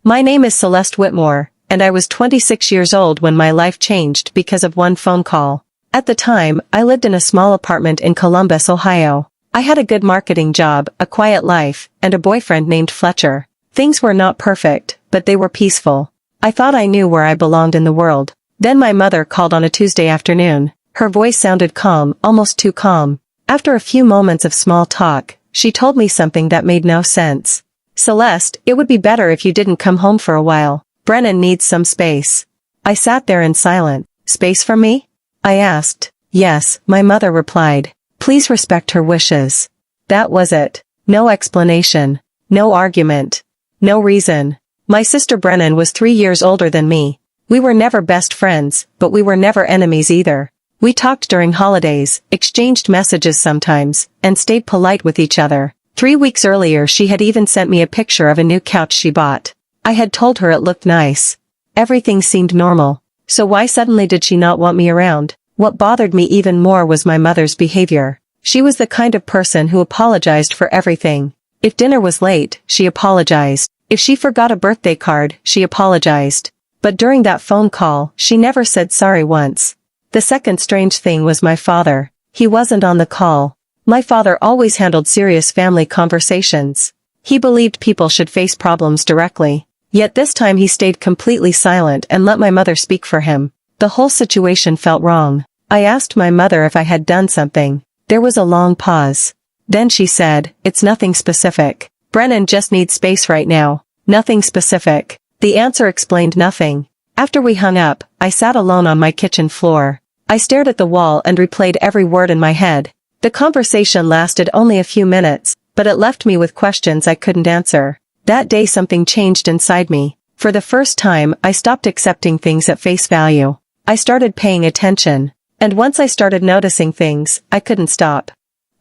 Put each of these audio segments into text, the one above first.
My name is Celeste Whitmore, and I was 26 years old when my life changed because of one phone call. At the time, I lived in a small apartment in Columbus, Ohio. I had a good marketing job, a quiet life, and a boyfriend named Fletcher. Things were not perfect, but they were peaceful. I thought I knew where I belonged in the world. Then my mother called on a Tuesday afternoon. Her voice sounded calm, almost too calm. After a few moments of small talk, she told me something that made no sense. "Celeste, it would be better if you didn't come home for a while. Brennan needs some space." I sat there in silence. "Space from me?" I asked. "Yes," my mother replied. "Please respect her wishes." That was it. No explanation. No argument. No reason. My sister Brennan was 3 years older than me. We were never best friends, but we were never enemies either. We talked during holidays, exchanged messages sometimes, and stayed polite with each other. 3 weeks earlier she had even sent me a picture of a new couch she bought. I had told her it looked nice. Everything seemed normal. So why suddenly did she not want me around? What bothered me even more was my mother's behavior. She was the kind of person who apologized for everything. If dinner was late, she apologized. If she forgot a birthday card, she apologized. But during that phone call, she never said sorry once. The second strange thing was my father. He wasn't on the call. My father always handled serious family conversations. He believed people should face problems directly. Yet this time he stayed completely silent and let my mother speak for him. The whole situation felt wrong. I asked my mother if I had done something. There was a long pause. Then she said, "It's nothing specific. Brennan just needs space right now." Nothing specific. The answer explained nothing. After we hung up, I sat alone on my kitchen floor. I stared at the wall and replayed every word in my head. The conversation lasted only a few minutes, but it left me with questions I couldn't answer. That day something changed inside me. For the first time, I stopped accepting things at face value. I started paying attention. And once I started noticing things, I couldn't stop.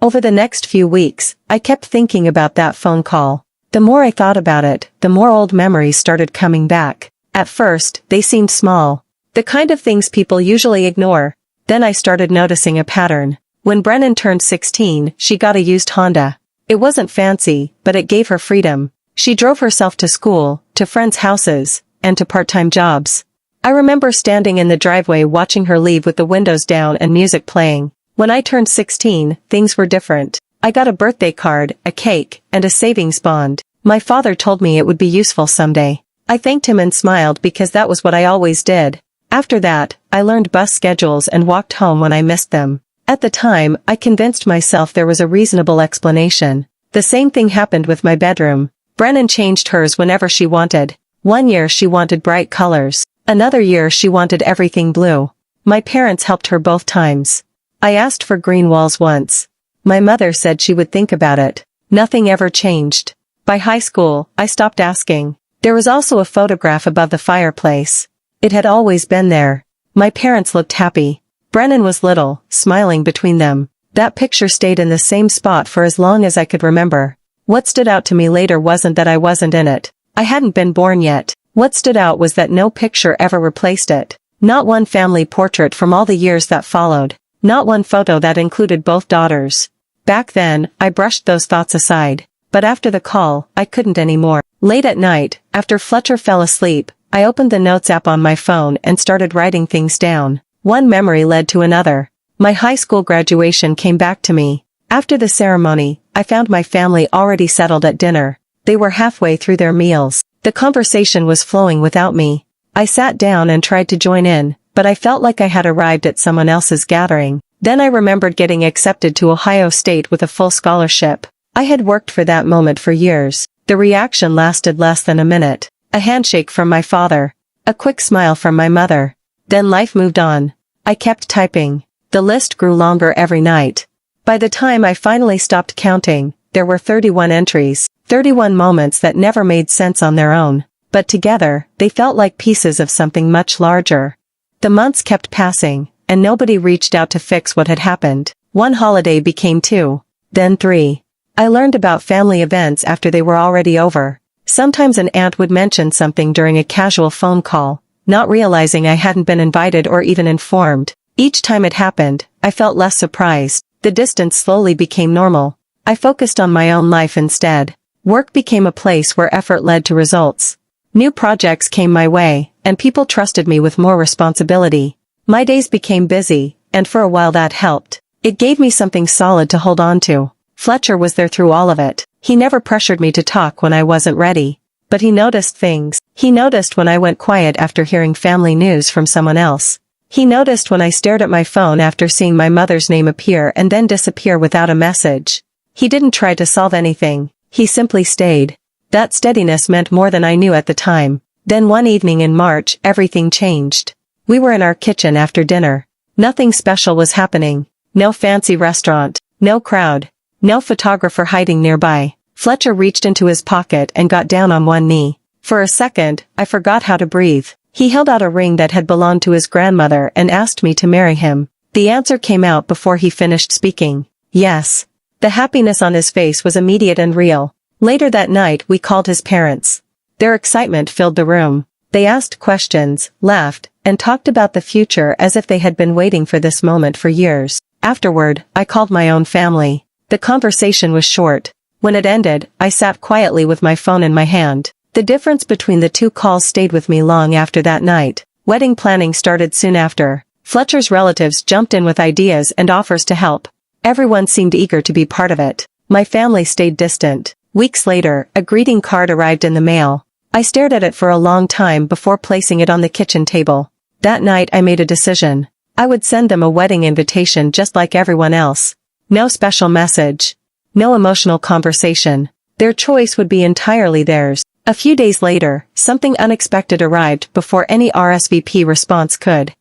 Over the next few weeks, I kept thinking about that phone call. The more I thought about it, the more old memories started coming back. At first, they seemed small. The kind of things people usually ignore. Then I started noticing a pattern. When Brennan turned 16, she got a used Honda. It wasn't fancy, but it gave her freedom. She drove herself to school, to friends' houses, and to part-time jobs. I remember standing in the driveway watching her leave with the windows down and music playing. When I turned 16, things were different. I got a birthday card, a cake, and a savings bond. My father told me it would be useful someday. I thanked him and smiled because that was what I always did. After that, I learned bus schedules and walked home when I missed them. At the time, I convinced myself there was a reasonable explanation. The same thing happened with my bedroom. Brennan changed hers whenever she wanted. One year she wanted bright colors. Another year she wanted everything blue. My parents helped her both times. I asked for green walls once. My mother said she would think about it. Nothing ever changed. By high school, I stopped asking. There was also a photograph above the fireplace. It had always been there. My parents looked happy. Brennan was little, smiling between them. That picture stayed in the same spot for as long as I could remember. What stood out to me later wasn't that I wasn't in it. I hadn't been born yet. What stood out was that no picture ever replaced it. Not one family portrait from all the years that followed. Not one photo that included both daughters. Back then, I brushed those thoughts aside. But after the call, I couldn't anymore. Late at night, after Fletcher fell asleep, I opened the notes app on my phone and started writing things down. One memory led to another. My high school graduation came back to me. After the ceremony, I found my family already settled at dinner. They were halfway through their meals. The conversation was flowing without me. I sat down and tried to join in, but I felt like I had arrived at someone else's gathering. Then I remembered getting accepted to Ohio State with a full scholarship. I had worked for that moment for years. The reaction lasted less than a minute. A handshake from my father. A quick smile from my mother. Then life moved on. I kept typing. The list grew longer every night. By the time I finally stopped counting, there were 31 entries, 31 moments that never made sense on their own, but together, they felt like pieces of something much larger. The months kept passing, and nobody reached out to fix what had happened. One holiday became 2, then 3. I learned about family events after they were already over. Sometimes an aunt would mention something during a casual phone call, not realizing I hadn't been invited or even informed. Each time it happened, I felt less surprised. The distance slowly became normal. I focused on my own life instead. Work became a place where effort led to results. New projects came my way, and people trusted me with more responsibility. My days became busy, and for a while that helped. It gave me something solid to hold on to. Fletcher was there through all of it. He never pressured me to talk when I wasn't ready. But he noticed things. He noticed when I went quiet after hearing family news from someone else. He noticed when I stared at my phone after seeing my mother's name appear and then disappear without a message. He didn't try to solve anything. He simply stayed. That steadiness meant more than I knew at the time. Then one evening in March, everything changed. We were in our kitchen after dinner. Nothing special was happening. No fancy restaurant. No crowd. No photographer hiding nearby. Fletcher reached into his pocket and got down on one knee. For a second, I forgot how to breathe. He held out a ring that had belonged to his grandmother and asked me to marry him. The answer came out before he finished speaking. Yes. The happiness on his face was immediate and real. Later that night we called his parents. Their excitement filled the room. They asked questions, laughed, and talked about the future as if they had been waiting for this moment for years. Afterward, I called my own family. The conversation was short. When it ended, I sat quietly with my phone in my hand. The difference between the two calls stayed with me long after that night. Wedding planning started soon after. Fletcher's relatives jumped in with ideas and offers to help. Everyone seemed eager to be part of it. My family stayed distant. Weeks later, a greeting card arrived in the mail. I stared at it for a long time before placing it on the kitchen table. That night I made a decision. I would send them a wedding invitation just like everyone else. No special message. No emotional conversation. Their choice would be entirely theirs. A few days later, something unexpected arrived before any RSVP response could.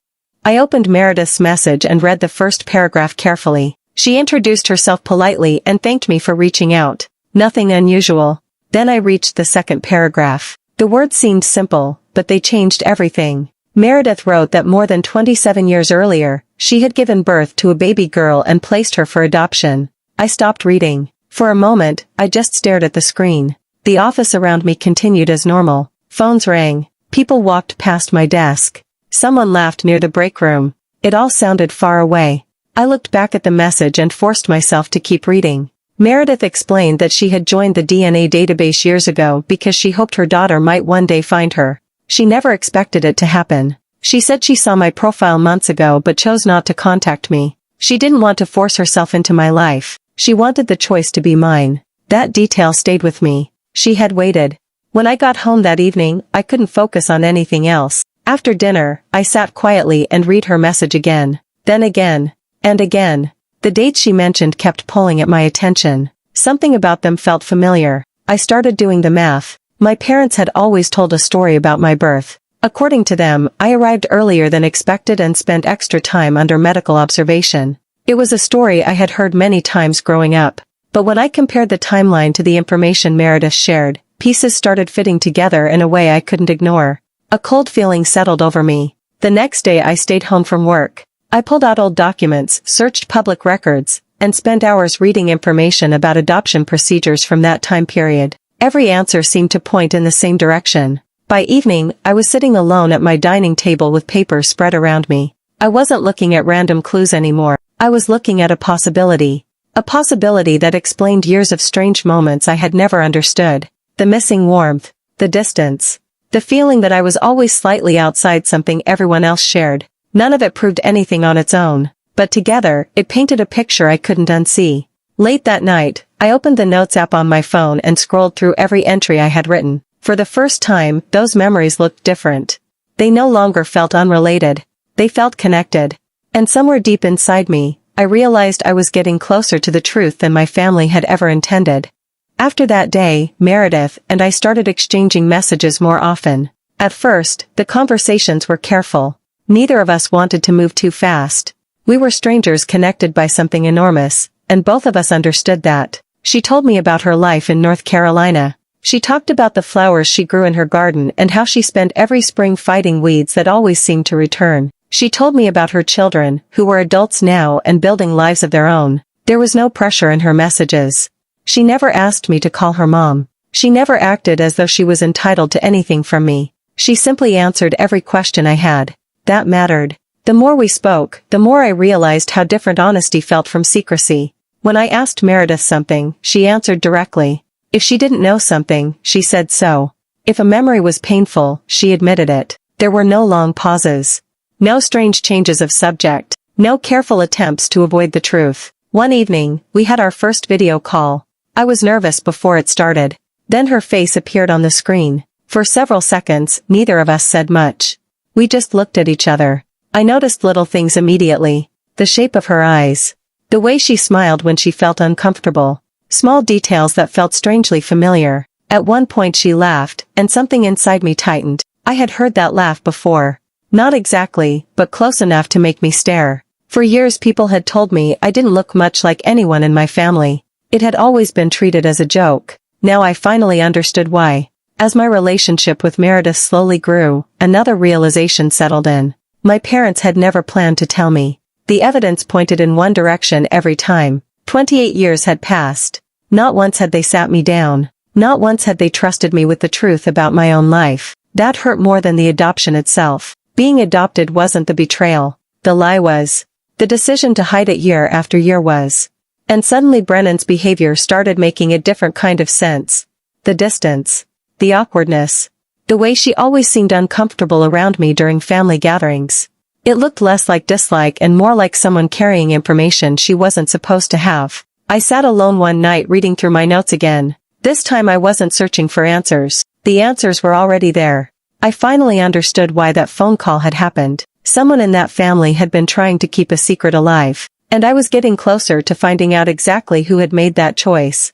I opened Meredith's message and read the first paragraph carefully. She introduced herself politely and thanked me for reaching out. Nothing unusual. Then I reached the second paragraph. The words seemed simple, but they changed everything. Meredith wrote that more than 27 years earlier, she had given birth to a baby girl and placed her for adoption. I stopped reading. For a moment, I just stared at the screen. The office around me continued as normal. Phones rang. People walked past my desk. Someone laughed near the break room. It all sounded far away. I looked back at the message and forced myself to keep reading. Meredith explained that she had joined the DNA database years ago because she hoped her daughter might one day find her. She never expected it to happen. She said she saw my profile months ago but chose not to contact me. She didn't want to force herself into my life. She wanted the choice to be mine. That detail stayed with me. She had waited. When I got home that evening, I couldn't focus on anything else. After dinner, I sat quietly and read her message again. Then again. And again. The dates she mentioned kept pulling at my attention. Something about them felt familiar. I started doing the math. My parents had always told a story about my birth. According to them, I arrived earlier than expected and spent extra time under medical observation. It was a story I had heard many times growing up. But when I compared the timeline to the information Meredith shared, pieces started fitting together in a way I couldn't ignore. A cold feeling settled over me. The next day I stayed home from work. I pulled out old documents, searched public records, and spent hours reading information about adoption procedures from that time period. Every answer seemed to point in the same direction. By evening, I was sitting alone at my dining table with papers spread around me. I wasn't looking at random clues anymore. I was looking at a possibility. A possibility that explained years of strange moments I had never understood. The missing warmth. The distance. The feeling that I was always slightly outside something everyone else shared. None of it proved anything on its own, but together, it painted a picture I couldn't unsee. Late that night, I opened the notes app on my phone and scrolled through every entry I had written. For the first time, those memories looked different. They no longer felt unrelated. They felt connected. And somewhere deep inside me, I realized I was getting closer to the truth than my family had ever intended. After that day, Meredith and I started exchanging messages more often. At first, the conversations were careful. Neither of us wanted to move too fast. We were strangers connected by something enormous, and both of us understood that. She told me about her life in North Carolina. She talked about the flowers she grew in her garden and how she spent every spring fighting weeds that always seemed to return. She told me about her children, who were adults now and building lives of their own. There was no pressure in her messages. She never asked me to call her mom. She never acted as though she was entitled to anything from me. She simply answered every question I had. That mattered. The more we spoke, the more I realized how different honesty felt from secrecy. When I asked Meredith something, she answered directly. If she didn't know something, she said so. If a memory was painful, she admitted it. There were no long pauses. No strange changes of subject. No careful attempts to avoid the truth. One evening, we had our first video call. I was nervous before it started. Then her face appeared on the screen. For several seconds, neither of us said much. We just looked at each other. I noticed little things immediately. The shape of her eyes. The way she smiled when she felt uncomfortable. Small details that felt strangely familiar. At one point she laughed, and something inside me tightened. I had heard that laugh before. Not exactly, but close enough to make me stare. For years people had told me I didn't look much like anyone in my family. It had always been treated as a joke. Now I finally understood why. As my relationship with Meredith slowly grew, another realization settled in. My parents had never planned to tell me. The evidence pointed in one direction every time. 28 years had passed. Not once had they sat me down. Not once had they trusted me with the truth about my own life. That hurt more than the adoption itself. Being adopted wasn't the betrayal. The lie was. The decision to hide it year after year was. And suddenly Brennan's behavior started making a different kind of sense. The distance. The awkwardness. The way she always seemed uncomfortable around me during family gatherings. It looked less like dislike and more like someone carrying information she wasn't supposed to have. I sat alone one night reading through my notes again. This time I wasn't searching for answers. The answers were already there. I finally understood why that phone call had happened. Someone in that family had been trying to keep a secret alive. And I was getting closer to finding out exactly who had made that choice.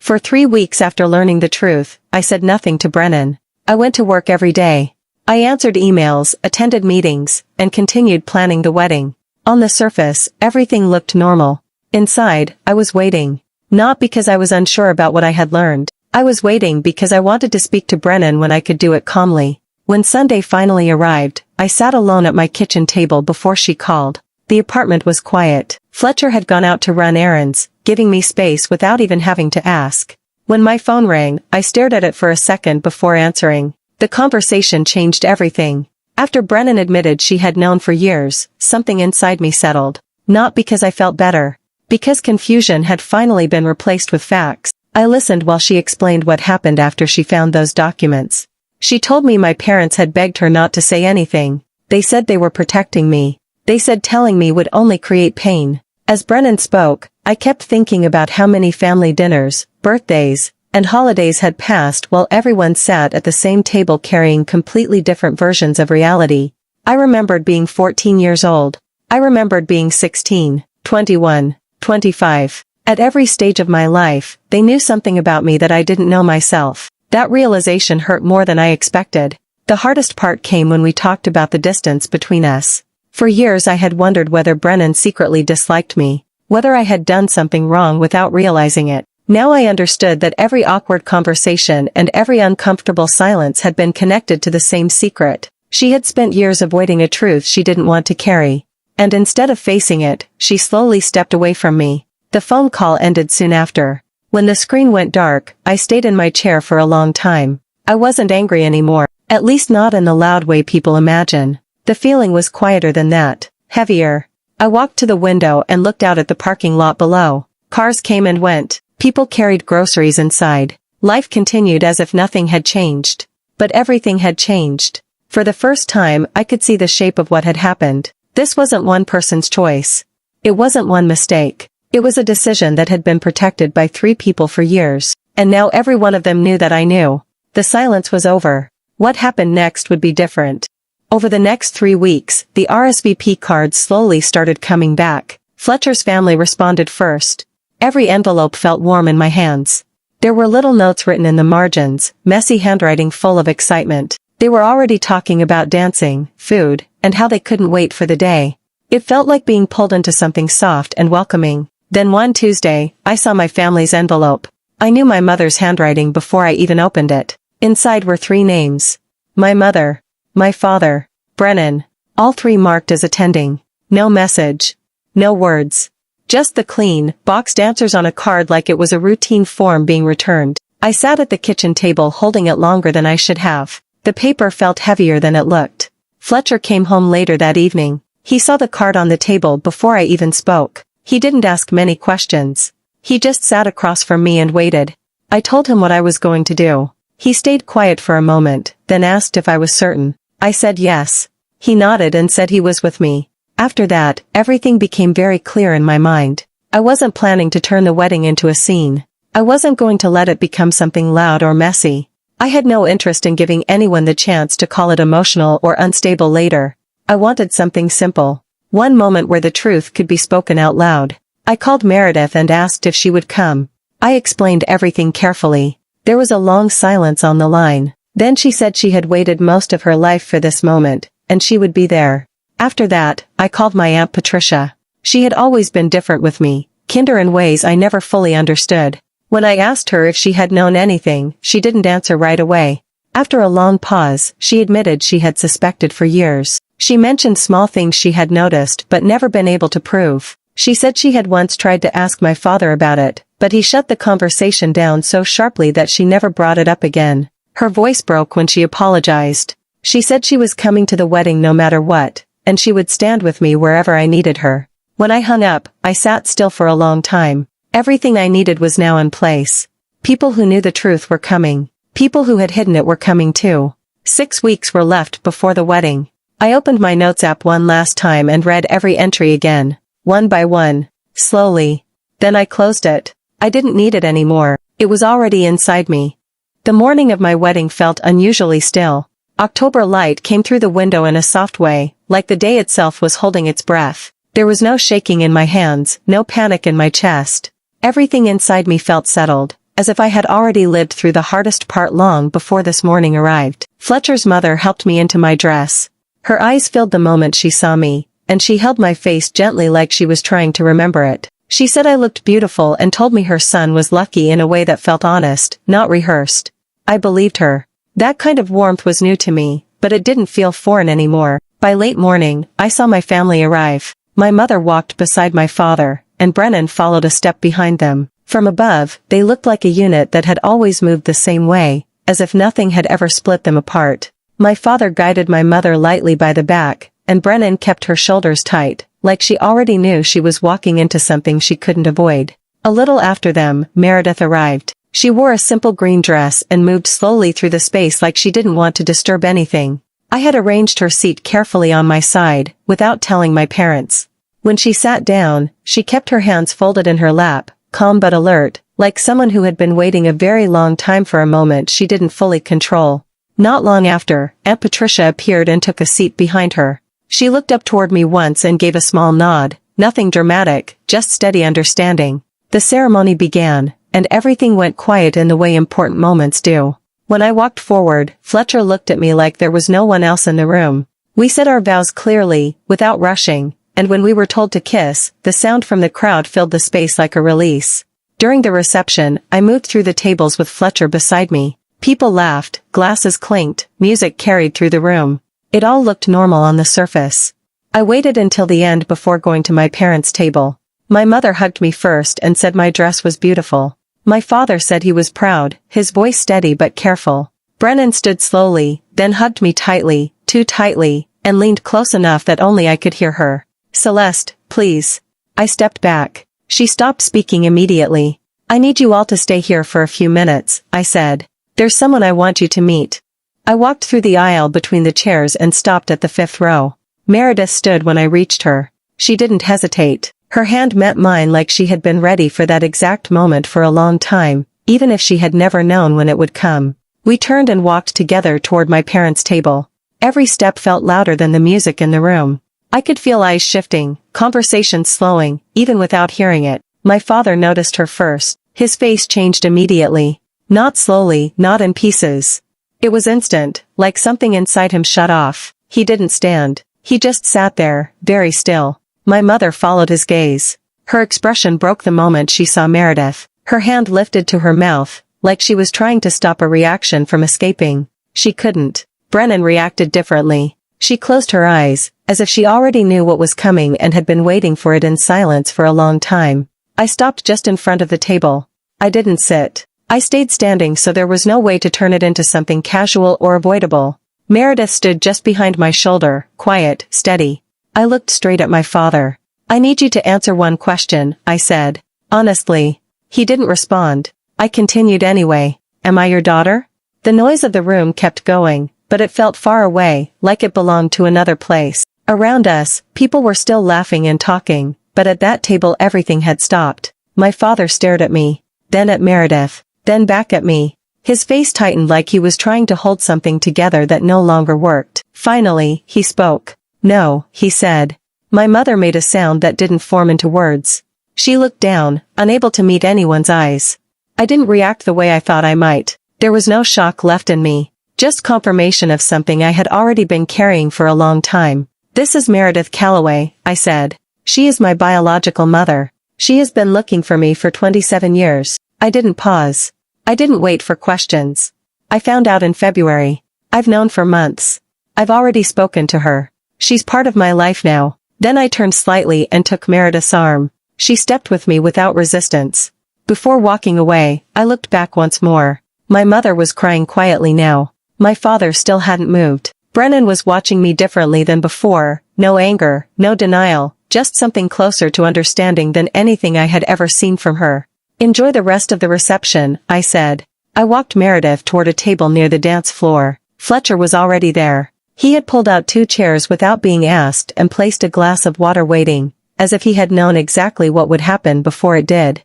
For 3 weeks after learning the truth, I said nothing to Brennan. I went to work every day. I answered emails, attended meetings, and continued planning the wedding. On the surface, everything looked normal. Inside, I was waiting. Not because I was unsure about what I had learned. I was waiting because I wanted to speak to Brennan when I could do it calmly. When Sunday finally arrived, I sat alone at my kitchen table before she called. The apartment was quiet. Fletcher had gone out to run errands, giving me space without even having to ask. When my phone rang, I stared at it for a second before answering. The conversation changed everything. After Brennan admitted she had known for years, something inside me settled. Not because I felt better. Because confusion had finally been replaced with facts. I listened while she explained what happened after she found those documents. She told me my parents had begged her not to say anything. They said they were protecting me. They said telling me would only create pain. As Brennan spoke, I kept thinking about how many family dinners, birthdays, and holidays had passed while everyone sat at the same table carrying completely different versions of reality. I remembered being 14 years old. I remembered being 16, 21, 25. At every stage of my life, they knew something about me that I didn't know myself. That realization hurt more than I expected. The hardest part came when we talked about the distance between us. For years I had wondered whether Brennan secretly disliked me, whether I had done something wrong without realizing it. Now I understood that every awkward conversation and every uncomfortable silence had been connected to the same secret. She had spent years avoiding a truth she didn't want to carry. And instead of facing it, she slowly stepped away from me. The phone call ended soon after. When the screen went dark, I stayed in my chair for a long time. I wasn't angry anymore, at least not in the loud way people imagine. The feeling was quieter than that, heavier. I walked to the window and looked out at the parking lot below. Cars came and went. People carried groceries inside. Life continued as if nothing had changed. But everything had changed. For the first time, I could see the shape of what had happened. This wasn't one person's choice. It wasn't one mistake. It was a decision that had been protected by 3 people for years, and now every one of them knew that I knew. The silence was over. What happened next would be different. Over the next 3 weeks, the RSVP cards slowly started coming back. Fletcher's family responded first. Every envelope felt warm in my hands. There were little notes written in the margins, messy handwriting full of excitement. They were already talking about dancing, food, and how they couldn't wait for the day. It felt like being pulled into something soft and welcoming. Then one Tuesday, I saw my family's envelope. I knew my mother's handwriting before I even opened it. Inside were 3 names. My mother. My father. Brennan. All 3 marked as attending. No message. No words. Just the clean, boxed answers on a card like it was a routine form being returned. I sat at the kitchen table holding it longer than I should have. The paper felt heavier than it looked. Fletcher came home later that evening. He saw the card on the table before I even spoke. He didn't ask many questions. He just sat across from me and waited. I told him what I was going to do. He stayed quiet for a moment, then asked if I was certain. I said yes. He nodded and said he was with me. After that, everything became very clear in my mind. I wasn't planning to turn the wedding into a scene. I wasn't going to let it become something loud or messy. I had no interest in giving anyone the chance to call it emotional or unstable later. I wanted something simple. One moment where the truth could be spoken out loud. I called Meredith and asked if she would come. I explained everything carefully. There was a long silence on the line. Then she said she had waited most of her life for this moment, and she would be there. After that, I called my Aunt Patricia. She had always been different with me, kinder in ways I never fully understood. When I asked her if she had known anything, she didn't answer right away. After a long pause, she admitted she had suspected for years. She mentioned small things she had noticed but never been able to prove. She said she had once tried to ask my father about it, but he shut the conversation down so sharply that she never brought it up again. Her voice broke when she apologized. She said she was coming to the wedding no matter what, and she would stand with me wherever I needed her. When I hung up, I sat still for a long time. Everything I needed was now in place. People who knew the truth were coming. People who had hidden it were coming too. 6 weeks were left before the wedding. I opened my notes app one last time and read every entry again, one by one, slowly. Then I closed it. I didn't need it anymore. It was already inside me. The morning of my wedding felt unusually still. October light came through the window in a soft way, like the day itself was holding its breath. There was no shaking in my hands, no panic in my chest. Everything inside me felt settled, as if I had already lived through the hardest part long before this morning arrived. Fletcher's mother helped me into my dress. Her eyes filled the moment she saw me, and she held my face gently like she was trying to remember it. She said I looked beautiful and told me her son was lucky in a way that felt honest, not rehearsed. I believed her. That kind of warmth was new to me, but it didn't feel foreign anymore. By late morning, I saw my family arrive. My mother walked beside my father, and Brennan followed a step behind them. From above, they looked like a unit that had always moved the same way, as if nothing had ever split them apart. My father guided my mother lightly by the back, and Brennan kept her shoulders tight, like she already knew she was walking into something she couldn't avoid. A little after them, Meredith arrived. She wore a simple green dress and moved slowly through the space like she didn't want to disturb anything. I had arranged her seat carefully on my side, without telling my parents. When she sat down, she kept her hands folded in her lap, calm but alert, like someone who had been waiting a very long time for a moment she didn't fully control. Not long after, Aunt Patricia appeared and took a seat behind her. She looked up toward me once and gave a small nod, nothing dramatic, just steady understanding. The ceremony began, and everything went quiet in the way important moments do. When I walked forward, Fletcher looked at me like there was no one else in the room. We said our vows clearly, without rushing, and when we were told to kiss, the sound from the crowd filled the space like a release. During the reception, I moved through the tables with Fletcher beside me. People laughed, glasses clinked, music carried through the room. It all looked normal on the surface. I waited until the end before going to my parents' table. My mother hugged me first and said my dress was beautiful. My father said he was proud, his voice steady but careful. Brennan stood slowly, then hugged me tightly, too tightly, and leaned close enough that only I could hear her. "Celeste, please." I stepped back. She stopped speaking immediately. "I need you all to stay here for a few minutes," I said. "There's someone I want you to meet." I walked through the aisle between the chairs and stopped at the 5th row. Meredith stood when I reached her. She didn't hesitate. Her hand met mine like she had been ready for that exact moment for a long time, even if she had never known when it would come. We turned and walked together toward my parents' table. Every step felt louder than the music in the room. I could feel eyes shifting, conversation slowing, even without hearing it. My father noticed her first. His face changed immediately. Not slowly, not in pieces. It was instant, like something inside him shut off. He didn't stand. He just sat there, very still. My mother followed his gaze. Her expression broke the moment she saw Meredith. Her hand lifted to her mouth, like she was trying to stop a reaction from escaping. She couldn't. Brennan reacted differently. She closed her eyes, as if she already knew what was coming and had been waiting for it in silence for a long time. I stopped just in front of the table. I didn't sit. I stayed standing so there was no way to turn it into something casual or avoidable. Meredith stood just behind my shoulder, quiet, steady. I looked straight at my father. "I need you to answer one question," I said. "Honestly." He didn't respond. I continued anyway. "Am I your daughter?" The noise of the room kept going, but it felt far away, like it belonged to another place. Around us, people were still laughing and talking, but at that table everything had stopped. My father stared at me, then at Meredith, then back at me. His face tightened like he was trying to hold something together that no longer worked. Finally, he spoke. "No," he said. My mother made a sound that didn't form into words. She looked down, unable to meet anyone's eyes. I didn't react the way I thought I might. There was no shock left in me, just confirmation of something I had already been carrying for a long time. "This is Meredith Calloway," I said. "She is my biological mother. She has been looking for me for 27 years. I didn't pause. I didn't wait for questions. I found out in February. I've known for months. I've already spoken to her. She's part of my life now." Then I turned slightly and took Meredith's arm. She stepped with me without resistance. Before walking away, I looked back once more. My mother was crying quietly now. My father still hadn't moved. Brennan was watching me differently than before, no anger, no denial, just something closer to understanding than anything I had ever seen from her. "Enjoy the rest of the reception," I said. I walked Meredith toward a table near the dance floor. Fletcher was already there. He had pulled out 2 chairs without being asked and placed a glass of water waiting, as if he had known exactly what would happen before it did.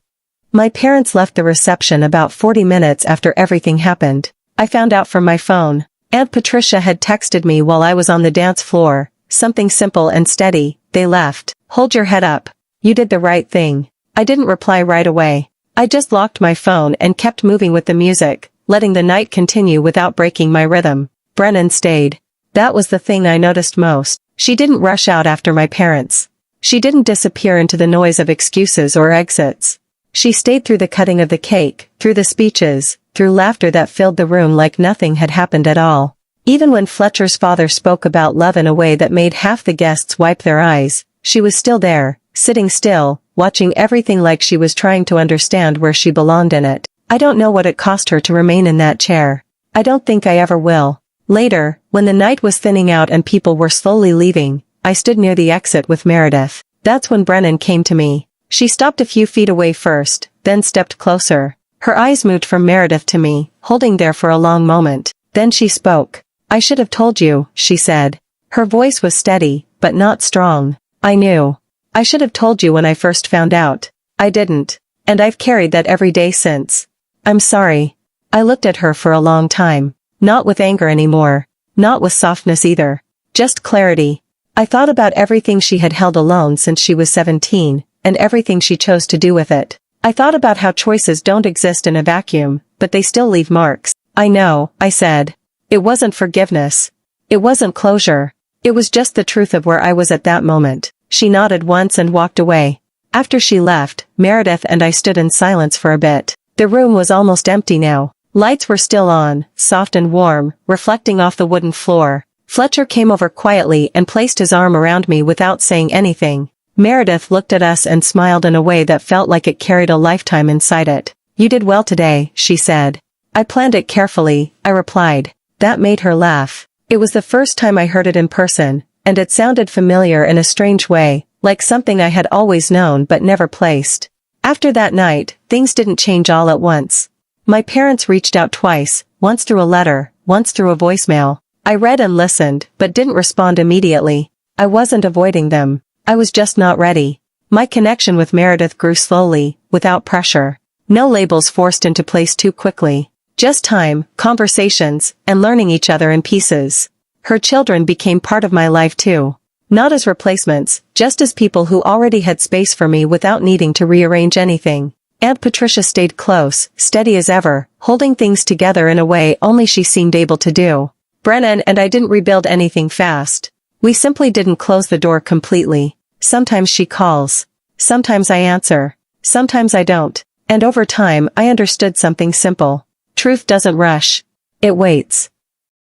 My parents left the reception about 40 minutes after everything happened. I found out from my phone. Aunt Patricia had texted me while I was on the dance floor, something simple and steady. "They left. Hold your head up. You did the right thing." I didn't reply right away. I just locked my phone and kept moving with the music, letting the night continue without breaking my rhythm. Brennan stayed. That was the thing I noticed most. She didn't rush out after my parents. She didn't disappear into the noise of excuses or exits. She stayed through the cutting of the cake, through the speeches, through laughter that filled the room like nothing had happened at all. Even when Fletcher's father spoke about love in a way that made half the guests wipe their eyes, she was still there, sitting still, watching everything like she was trying to understand where she belonged in it. I don't know what it cost her to remain in that chair. I don't think I ever will. Later, when the night was thinning out and people were slowly leaving, I stood near the exit with Meredith. That's when Brennan came to me. She stopped a few feet away first, then stepped closer. Her eyes moved from Meredith to me, holding there for a long moment. Then she spoke. "I should have told you," she said. Her voice was steady, but not strong. "I knew. I should have told you when I first found out. I didn't. And I've carried that every day since. I'm sorry." I looked at her for a long time. Not with anger anymore. Not with softness either. Just clarity. I thought about everything she had held alone since she was 17, and everything she chose to do with it. I thought about how choices don't exist in a vacuum, but they still leave marks. "I know," I said. It wasn't forgiveness. It wasn't closure. It was just the truth of where I was at that moment. She nodded once and walked away. After she left, Meredith and I stood in silence for a bit. The room was almost empty now. Lights were still on, soft and warm, reflecting off the wooden floor. Fletcher came over quietly and placed his arm around me without saying anything. Meredith looked at us and smiled in a way that felt like it carried a lifetime inside it. "You did well today," she said. "I planned it carefully," I replied. That made her laugh. It was the first time I heard it in person, and it sounded familiar in a strange way, like something I had always known but never placed. After that night, things didn't change all at once. My parents reached out twice, once through a letter, once through a voicemail. I read and listened, but didn't respond immediately. I wasn't avoiding them. I was just not ready. My connection with Meredith grew slowly, without pressure. No labels forced into place too quickly. Just time, conversations, and learning each other in pieces. Her children became part of my life too. Not as replacements, just as people who already had space for me without needing to rearrange anything. Aunt Patricia stayed close, steady as ever, holding things together in a way only she seemed able to do. Brennan and I didn't rebuild anything fast. We simply didn't close the door completely. Sometimes she calls. Sometimes I answer. Sometimes I don't. And over time I understood something simple. Truth doesn't rush. It waits.